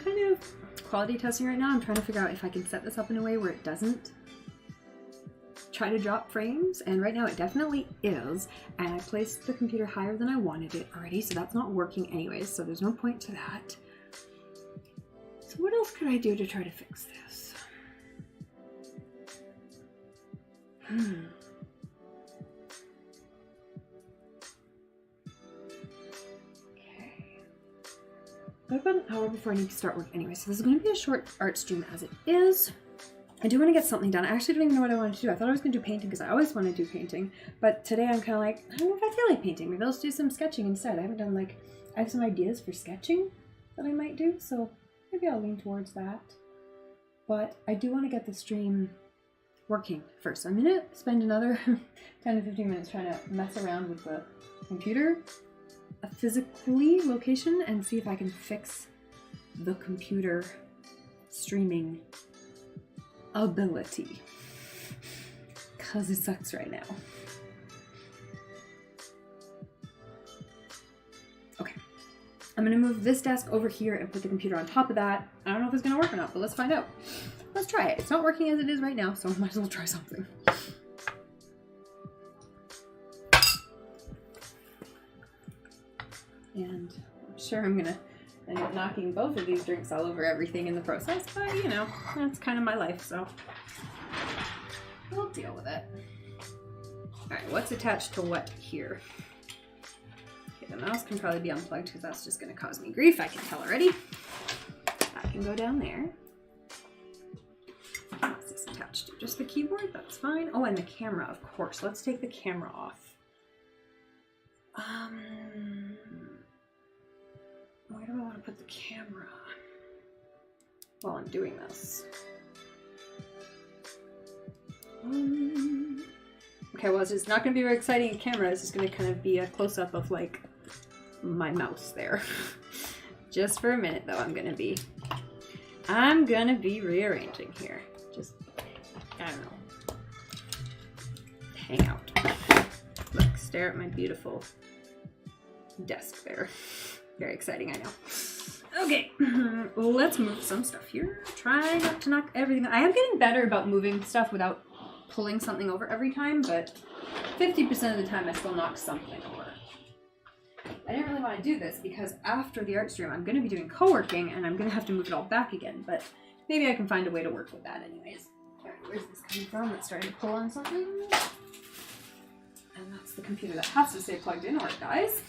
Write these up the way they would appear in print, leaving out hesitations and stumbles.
kind of quality testing right now. I'm trying to figure out if I can set this up in a way where it doesn't try to drop frames, and right now it definitely is, and I placed the computer higher than I wanted it already, so that's not working anyways, so there's no point to that. So what else could I do to try to fix this? Okay. But about an hour before I need to start work anyway, so this is going to be a short art stream as it is. I do want to get something done. I actually don't even know what I wanted to do. I thought I was going to do painting because I always want to do painting. But today I'm kind of like, I don't know if I feel like painting. Maybe I'll just do some sketching instead. I haven't done like, I have some ideas for sketching that I might do. So maybe I'll lean towards that. But I do want to get the stream working first. I'm going to spend another 10 to 15 minutes trying to mess around with the computer physically location and see if I can fix the computer streaming ability, because it sucks right now. Okay, I'm gonna move this desk over here and put the computer on top of that. I don't know if it's gonna work or not, but let's find out. Let's try it. It's not working as it is right now, so I might as well try something. And I'm sure I'm gonna end up knocking both of these drinks all over everything in the process, but you know, that's kind of my life, so we'll deal with it. Alright, what's attached to what here? Okay, the mouse can probably be unplugged because that's just going to cause me grief, I can tell already. That can go down there. What's this attached to? Just the keyboard? That's fine. Oh, and the camera, of course. Let's take the camera off. Where do I want to put the camera while I'm doing this? Okay, well, it's not going to be very exciting in camera. It's just going to kind of be a close-up of, like, my mouse there. Just for a minute, though, I'm going to be rearranging here. Just, I don't know. Hang out. Look, stare at my beautiful desk there. Very exciting, I know. Okay, let's move some stuff here. Try not to knock everything. I am getting better about moving stuff without pulling something over every time, but 50% of the time I still knock something over. I didn't really want to do this because after the art stream I'm going to be doing co-working and I'm going to have to move it all back again, but maybe I can find a way to work with that anyways. Alright, where's this coming from? It's starting to pull on something. And that's the computer that has to stay plugged in or it dies.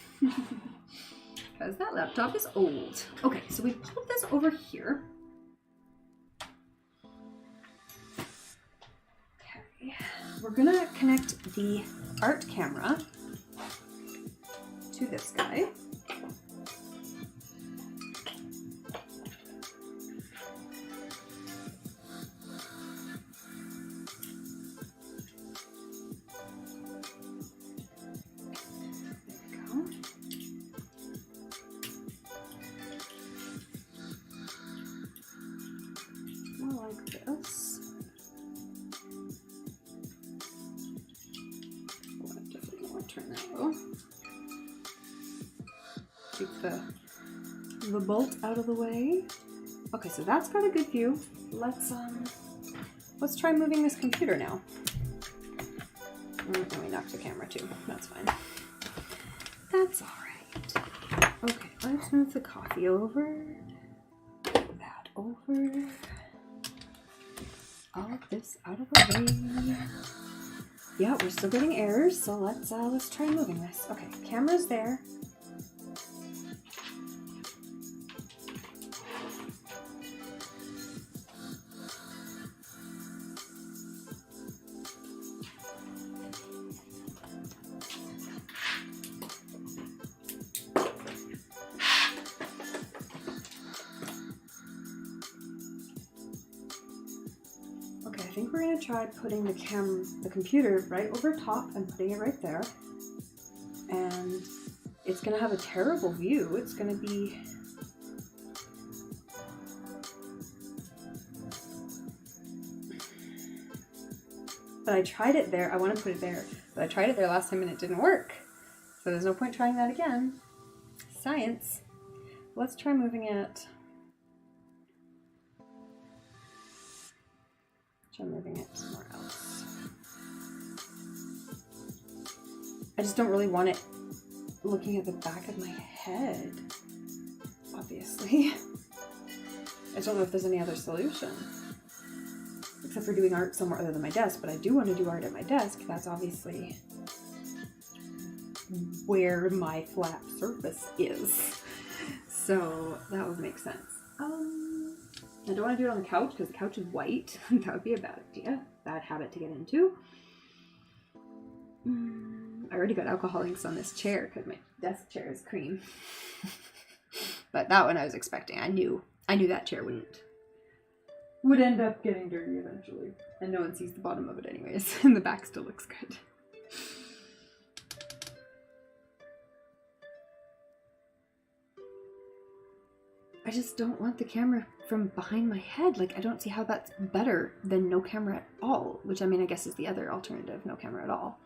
Because that laptop is old. Okay, so we pulled this over here. Okay, we're gonna connect the art camera to this guy. The bolt out of the way. Okay, so that's got a good view. Let's try moving this computer now. Let me knock the camera too. That's fine. That's all right. Okay, let's move the coffee over. That over. All of this out of the way. Yeah, we're still getting errors, so let's try moving this. Okay, camera's there. I think we're going to try putting the computer right over top and putting it right there. And it's going to have a terrible view. It's going to be... But I tried it there. I want to put it there. But I tried it there last time and it didn't work. So there's no point trying that again. Science. Let's try moving it So I'm moving it somewhere else. I just don't really want it looking at the back of my head, obviously. I just don't know if there's any other solution. Except for doing art somewhere other than my desk, but I do want to do art at my desk. That's obviously where my flat surface is. So that would make sense. I don't want to do it on the couch because the couch is white. That would be a bad idea. Bad habit to get into. I already got alcohol inks on this chair because my desk chair is cream. But that one I was expecting. I knew that chair would end up getting dirty eventually. And no one sees the bottom of it anyways. And the back still looks good. I just don't want the camera from behind my head. Like, I don't see how that's better than no camera at all. Which, I mean, I guess is the other alternative, no camera at all.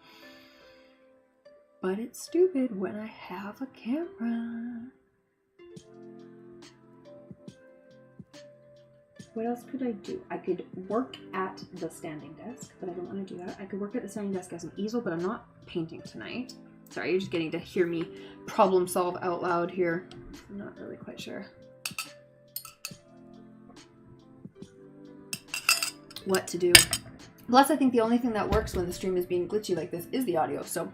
But it's stupid when I have a camera. What else could I do? I could work at the standing desk, but I don't want to do that. I could work at the standing desk as an easel, but I'm not painting tonight. Sorry, you're just getting to hear me problem solve out loud here. I'm not really quite sure what to do. Plus, I think the only thing that works when the stream is being glitchy like this is the audio, so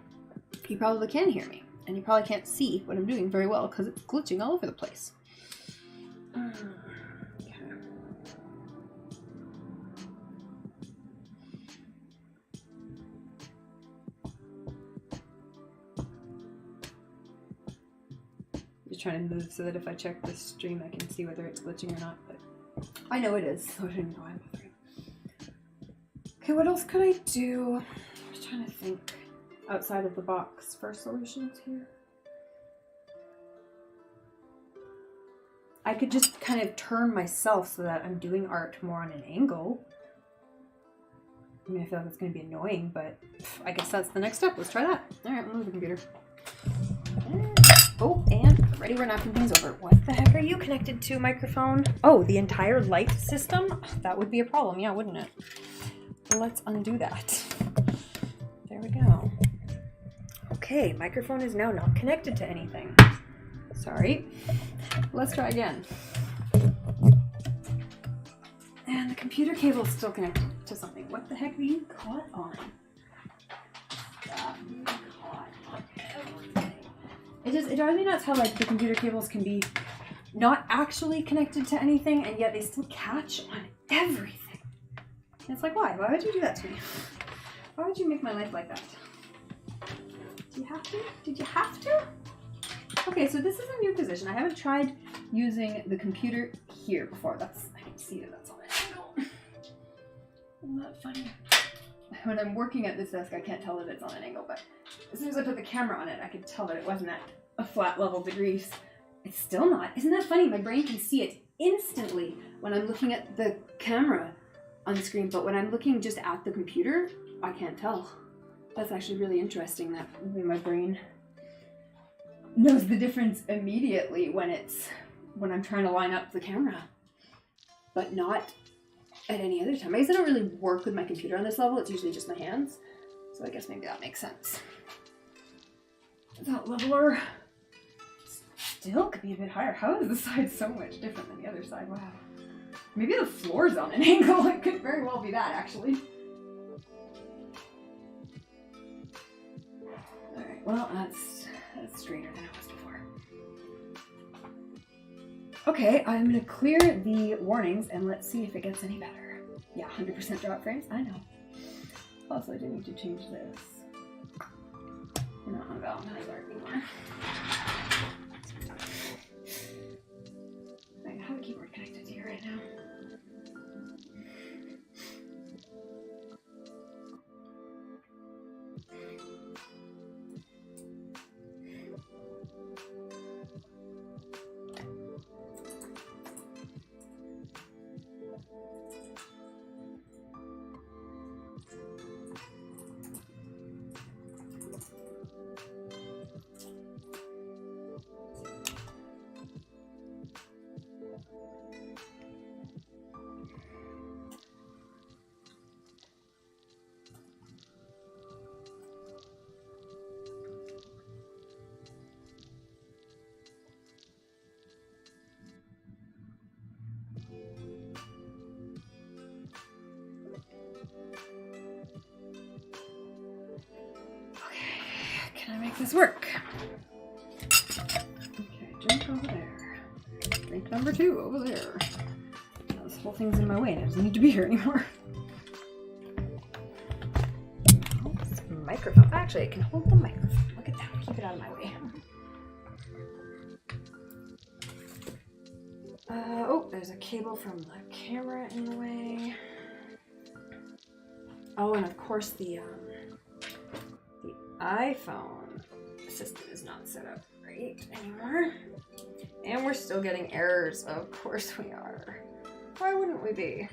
you probably can hear me. And you probably can't see what I'm doing very well because it's glitching all over the place. Just trying to move so that if I check the stream I can see whether it's glitching or not, but I know it is, so I don't know why I'm bothering. Okay, what else could I do? I'm just trying to think outside of the box for solutions here. I could just kind of turn myself so that I'm doing art more on an angle. I mean, I feel like it's going to be annoying, but I guess that's the next step. Let's try that. All right, we'll move the computer. Oh, and ready where napkin pain's over. What the heck are you connected to, microphone? Oh, the entire light system? That would be a problem, yeah, wouldn't it? Let's undo that. There we go. Okay, microphone is now not connected to anything. Sorry. Let's try again. And the computer cable is still connected to something. What the heck are you caught on? Stop being caught on everything. It drives me nuts how like the computer cables can be not actually connected to anything and yet they still catch on everything. And it's like, why? Why would you do that to me? Why would you make my life like that? Do you have to? Did you have to? Okay, so this is a new position. I haven't tried using the computer here before. I can see that that's on an angle. Isn't that funny? When I'm working at this desk, I can't tell that it's on an angle, but as soon as I put the camera on it, I could tell that it wasn't at a flat level degrees. It's still not. Isn't that funny? My brain can see it instantly when I'm looking at the camera on the screen, but when I'm looking just at the computer, I can't tell. That's actually really interesting that my brain knows the difference immediately when I'm trying to line up the camera, but not at any other time. I guess I don't really work with my computer on this level. It's usually just my hands. So I guess maybe that makes sense. That leveler still could be a bit higher. How is this side so much different than the other side? Wow. Maybe the floor's on an angle. It could very well be that, actually. Alright, well, that's straighter than it was before. Okay, I'm going to clear the warnings and let's see if it gets any better. Yeah, 100% drop frames. I know. Also, I do need to change this. We're not on Valentine's art anymore. I have a keyboard connected to you right now. make this work. Okay, drink over there. Drink number 2 over there. Now this whole thing's in my way and it doesn't need to be here anymore. Oh, this microphone. Actually, it can hold the microphone. Look at that. Keep it out of my way. Oh, there's a cable from the camera in the way. Oh, and of course the iPhone system is not set up right anymore. And we're still getting errors. Of course we are. Why wouldn't we be?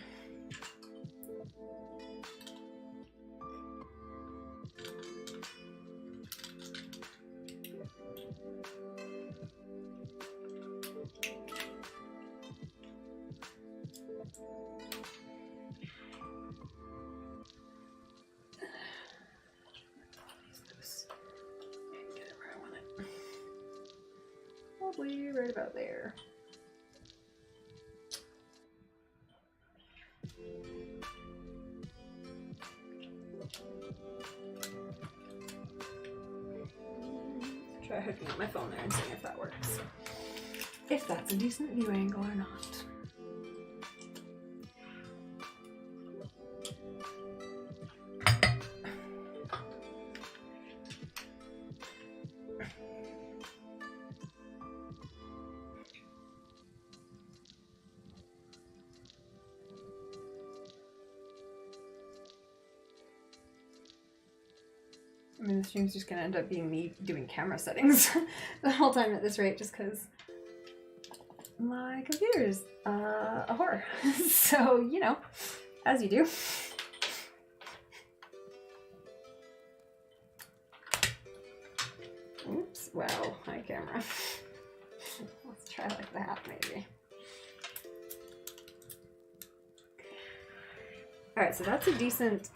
Probably right about there. Try hooking up my phone there and seeing if that works. If that's a decent view angle or not. I mean, the stream's just gonna end up being me doing camera settings the whole time at this rate, just because my computer's a horror. So, you know, as you do. Oops, well, hi camera. Let's try like that, maybe. Alright, so that's a decent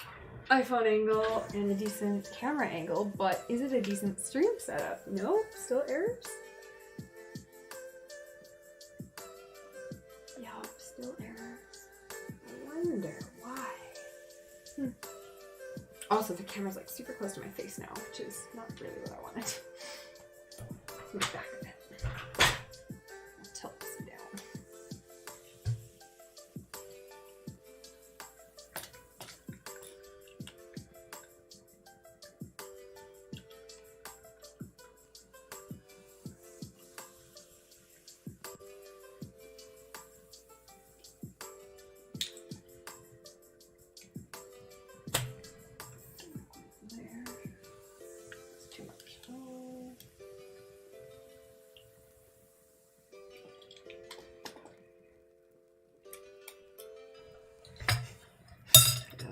iPhone angle and a decent camera angle, but is it a decent stream setup? No, still errors? Yup, still errors. I wonder why. Also, the camera's like super close to my face now, which is not really what I wanted. Let's move back a bit. I'll tilt this down.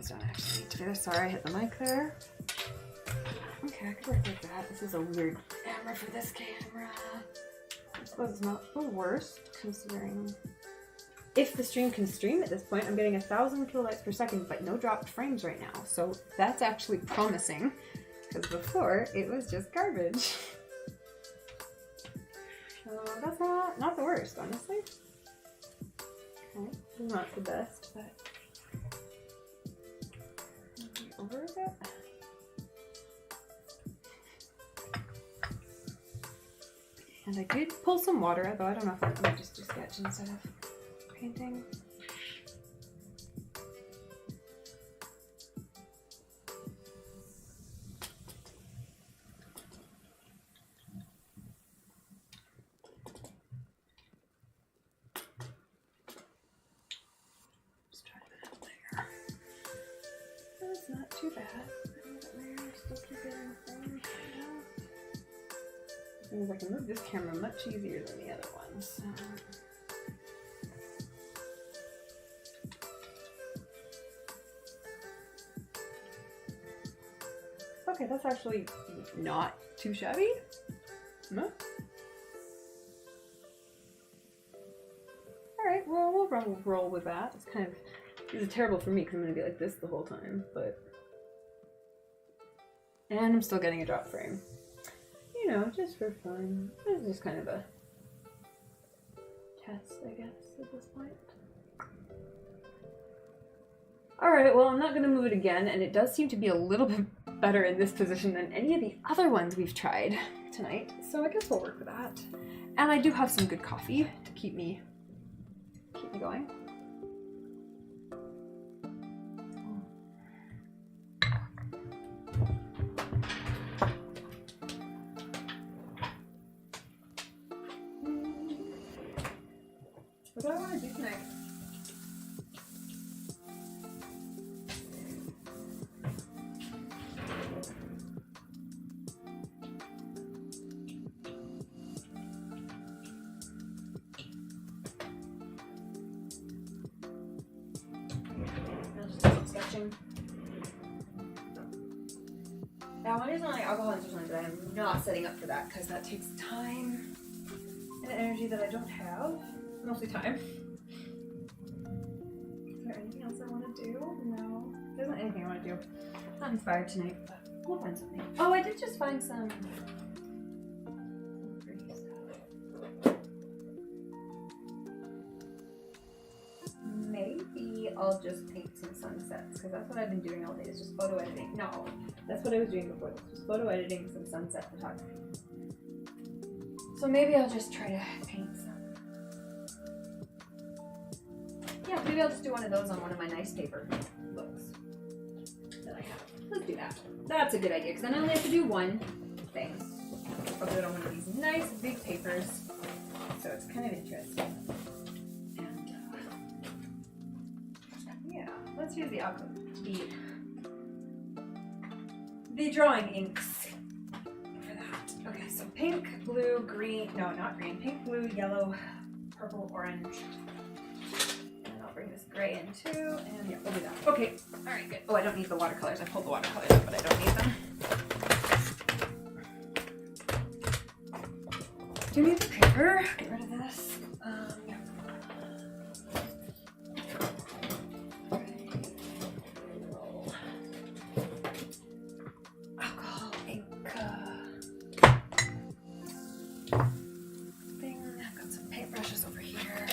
Don't actually need together. Sorry, I hit the mic there. Okay, I could work like that. This is a weird camera for this camera. I suppose it's not the worst, considering if the stream can stream at this point. I'm getting 1,000 kilobytes per second, but no dropped frames right now. So that's actually promising, because before it was just garbage. So that's not the worst, honestly. Okay, not the best, but over a bit. And I did pull some water, although I don't know if I'm gonna just do sketch instead of painting. Just try to put it there. That's not too bad. Still keep getting things. Things I can move this camera much easier than the other ones. So. Okay, that's actually not too shabby. No. Alright, well, we'll roll with that. It's kind of, this is terrible for me because I'm going to be like this the whole time, but... And I'm still getting a drop frame. You know, just for fun. It's just kind of a test, I guess, at this point. Alright, well, I'm not going to move it again, and it does seem to be a little bit better in this position than any of the other ones we've tried tonight. So I guess we'll work with that. And I do have some good coffee to keep me going. What do I want to do tonight? I want to do something like alcohol and something, but I'm not setting up for that because that takes time and energy that I don't have. Mostly time. Is there anything else I want to do? No. There isn't anything I want to do. I'm not inspired tonight, but we'll find something. Oh, I did just find some pretty stuff. Maybe I'll just paint some sunsets because that's what I've been doing all day, is just photo editing. No, that's what I was doing before this, just photo editing some sunset photography. So maybe I'll just try to paint some. Yeah, maybe I'll just do one of those on one of my nice paper books that I have. Let's do that. That's a good idea, because then I only have to do one thing. I'll do it on one of these nice big papers, so it's kind of interesting. And yeah, let's use the drawing inks for that. Okay, so pink, blue, green. No, not green. Pink, blue, yellow, purple, orange. Bring this gray in too, and yeah, we'll do that. Okay, all right, good. Oh, I don't need the watercolors. I pulled the watercolors out, but I don't need them. Do you need the paper? Get rid of this. Yeah. Alcohol ink thing. I've got some paintbrushes over here.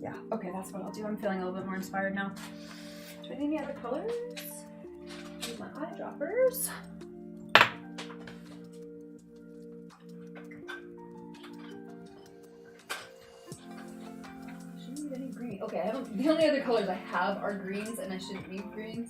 Yeah, okay, that's what I'll do. I'm feeling a little bit more inspired now. Do I need any other colors? Use my eyedroppers. I shouldn't need any green. Okay, I haven't. The only other colors I have are greens, and I shouldn't need greens.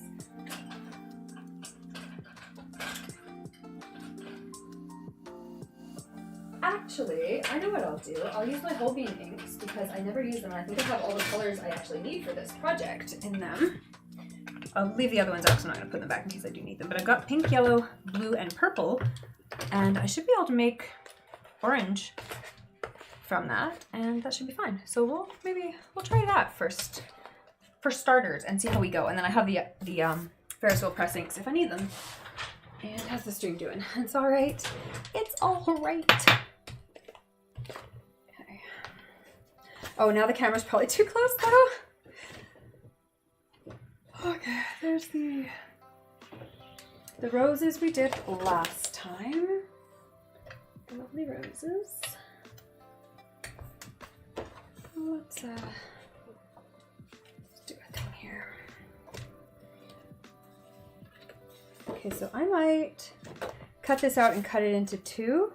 Actually, I know what I'll do. I'll use my Holbein inks because I never use them, and I think I have all the colors I actually need for this project in them. I'll leave the other ones out because I'm not going to put them back in case I do need them. But I've got pink, yellow, blue, and purple, and I should be able to make orange from that, and that should be fine. So we'll try that first for starters and see how we go. And then I have the Ferris wheel press inks if I need them. And how's the stream doing? It's all right. It's all right. Okay. Oh, now the camera's probably too close though. Okay, there's the roses we did last time. Lovely roses. Let's do a thing here. Okay, so I might cut this out and cut it into two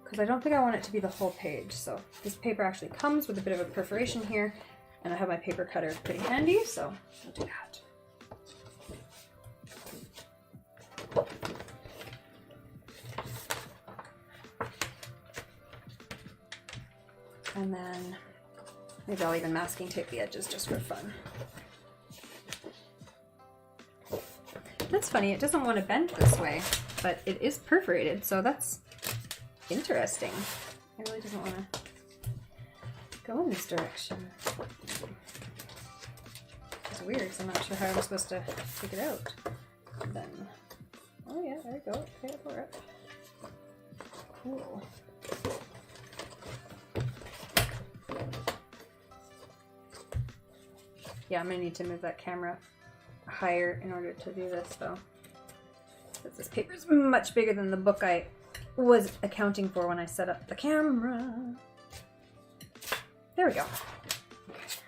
because I don't think I want it to be the whole page. So this paper actually comes with a bit of a perforation here, and I have my paper cutter pretty handy, so I'll do that. And then maybe I'll even masking tape the edges just for fun. That's funny, it doesn't want to bend this way, but it is perforated, so that's interesting. It really doesn't want to go in this direction. It's weird, because I'm not sure how I'm supposed to take it out. And then, oh yeah, there we go, pay it for it. Cool. Yeah, I'm going to need to move that camera higher in order to do this though. Because this paper is much bigger than the book I was accounting for when I set up the camera. There we go. Okay.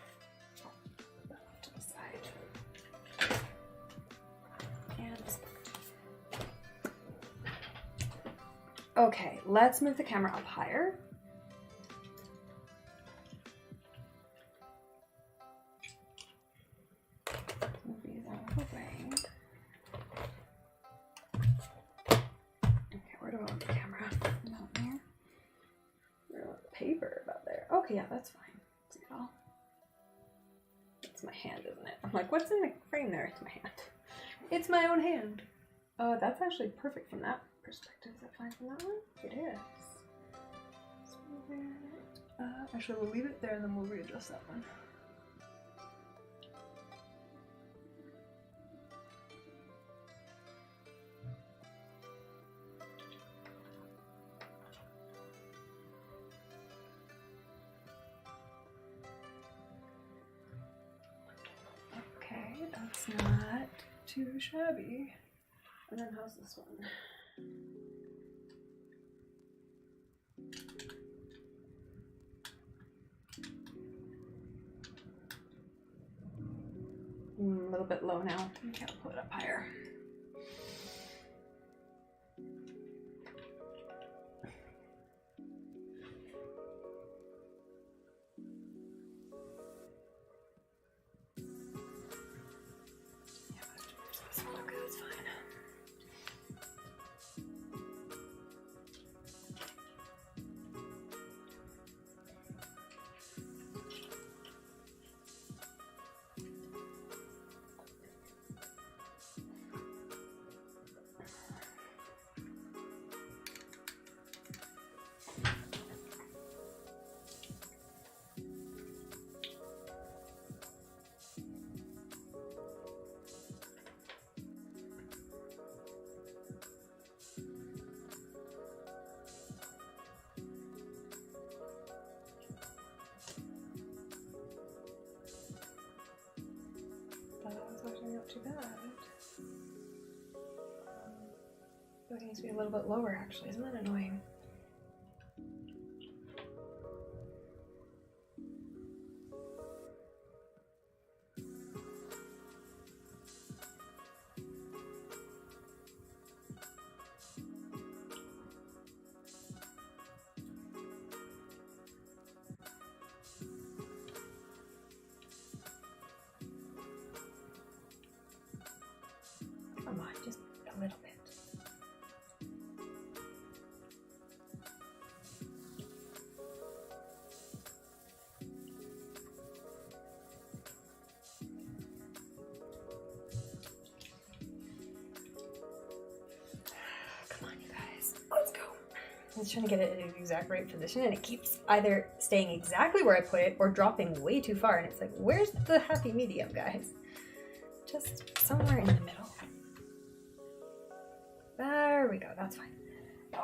Okay, let's move the camera up higher. Move these out of the way. Okay, where do I want the camera? About there? Where do I want the paper? About there. Okay, yeah, that's fine. See it all? It's my hand, isn't it? I'm like, what's in the frame there? It's my hand. It's my own hand. Oh, that's actually perfect from that perspective. Is that fine from that one? It is. So actually, we'll leave it there and then we'll readjust that one. Okay, that's not too shabby. And then how's this one? A little bit low now. Okay, I'll pull it up higher. Okay, that's fine. Actually not too bad. It needs to be a little bit lower actually, isn't that annoying? Come on, just a little bit. Come on, you guys. Let's go. I was trying to get it in the exact right position and it keeps either staying exactly where I put it or dropping way too far. And it's like, where's the happy medium, guys? Just somewhere in the middle. There we go, that's fine.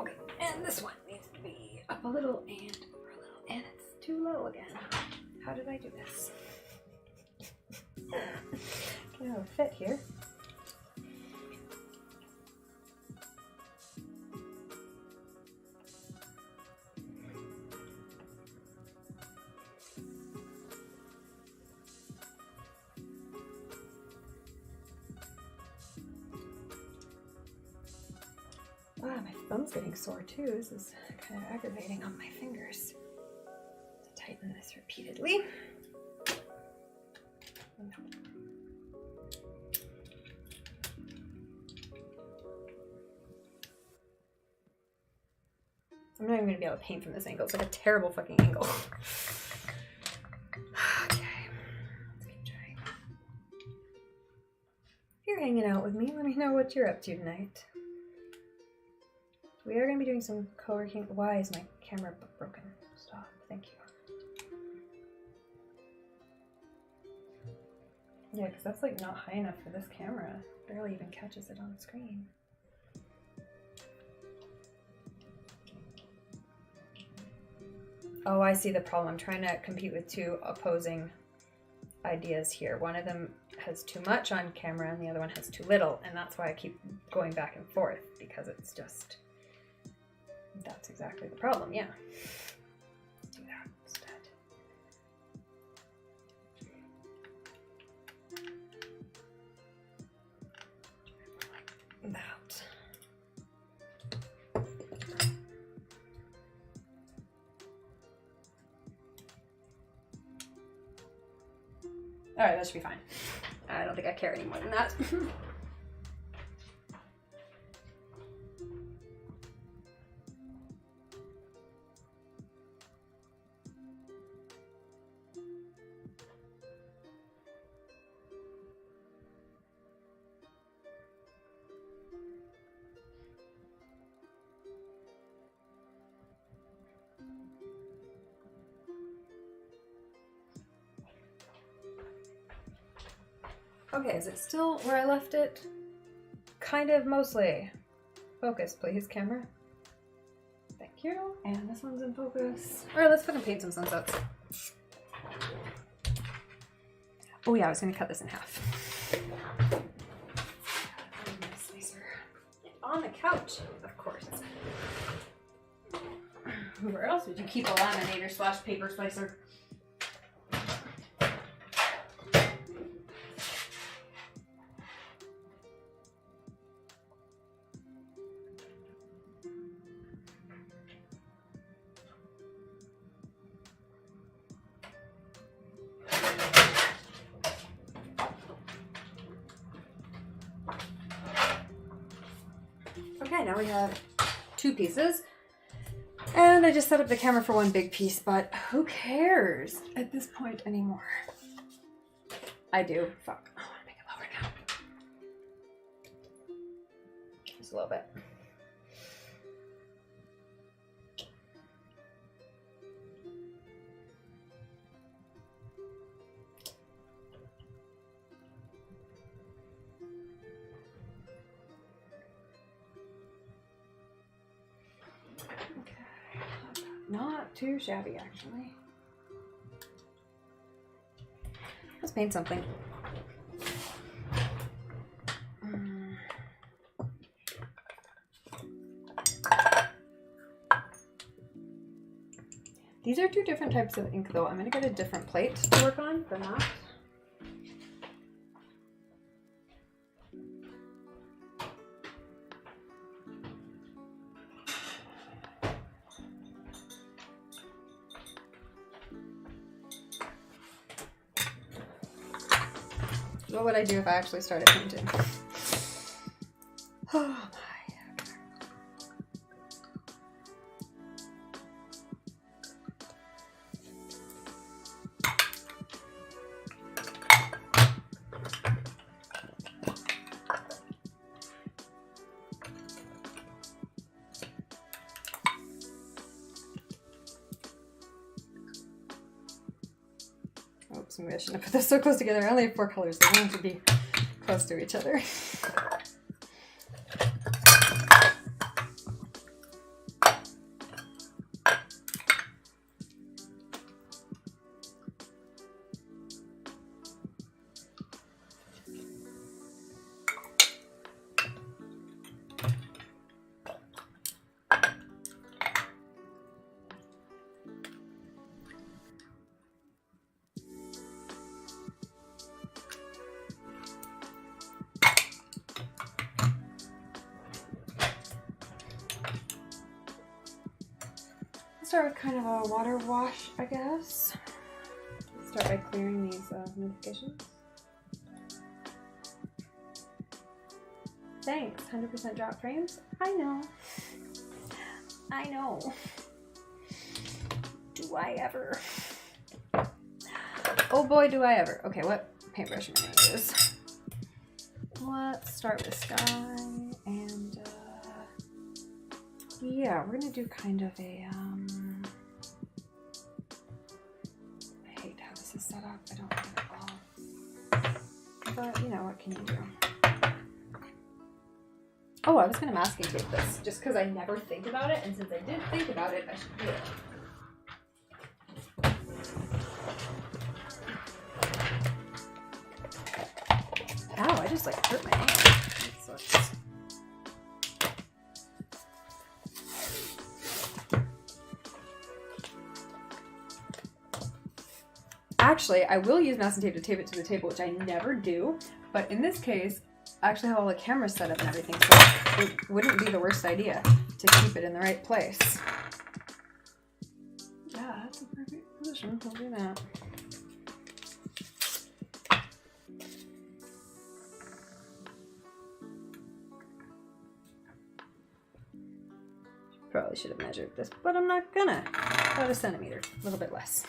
Okay, and this one needs to be up a little and over a little, and it's too low again. How did I do this? Can have a fit here. Wow, my thumb's getting sore too. This is kind of aggravating on my fingers. To tighten this repeatedly. No. I'm not even gonna be able to paint from this angle. It's like a terrible fucking angle. Okay, let's keep trying. If you're hanging out with me, let me know what you're up to tonight. We are going to be doing some co-working. Why is my camera broken? Stop. Thank you. Yeah, because that's like not high enough for this camera. It barely even catches it on the screen. Oh, I see the problem. I'm trying to compete with two opposing ideas here. One of them has too much on camera and the other one has too little. And that's why I keep going back and forth, because it's just... That's exactly the problem, yeah. Do that instead. Like that. All right, that should be fine. I don't think I care any more than that. Okay, is it still where I left it? Kind of, mostly. Focus, please, camera. Thank you. And this one's in focus. All right, let's fucking paint some sunsets. Oh yeah, I was gonna cut this in half. On the couch, of course. Where else would you keep a laminator slash paper slicer? Okay, now we have 2 pieces. And I just set up the camera for 1 big piece, but who cares at this point anymore? I do. Fuck. I want to make it lower now. Just a little bit. Not too shabby, actually. Let's paint something. These are 2 different types of ink, though. I'm going to get a different plate to work on than that. What would I do if I actually started painting? Oh my. Oops, maybe I shouldn't have put this so close together. I only have 4 colors. They don't have to be close to each other. Start with kind of a water wash, I guess. Start by clearing these notifications. Thanks, 100% drop frames. I know. I know. Do I ever? Oh boy, do I ever. Okay, what paintbrush am I gonna use? Let's start with Sky and yeah, we're gonna do kind of a I hate how this is set up. I don't like it at all. But you know, what can you do? Oh, I was gonna masking tape this just because I never think about it, and since I did think about it, I should do it. Ow, I just like hurt my hand. That sucks. Actually, I will use masking tape to tape it to the table, which I never do. But in this case, I actually have all the cameras set up and everything, so it wouldn't be the worst idea to keep it in the right place. Yeah, that's a perfect position. We'll do that. Probably should have measured this, but I'm not gonna. About a centimeter, a little bit less.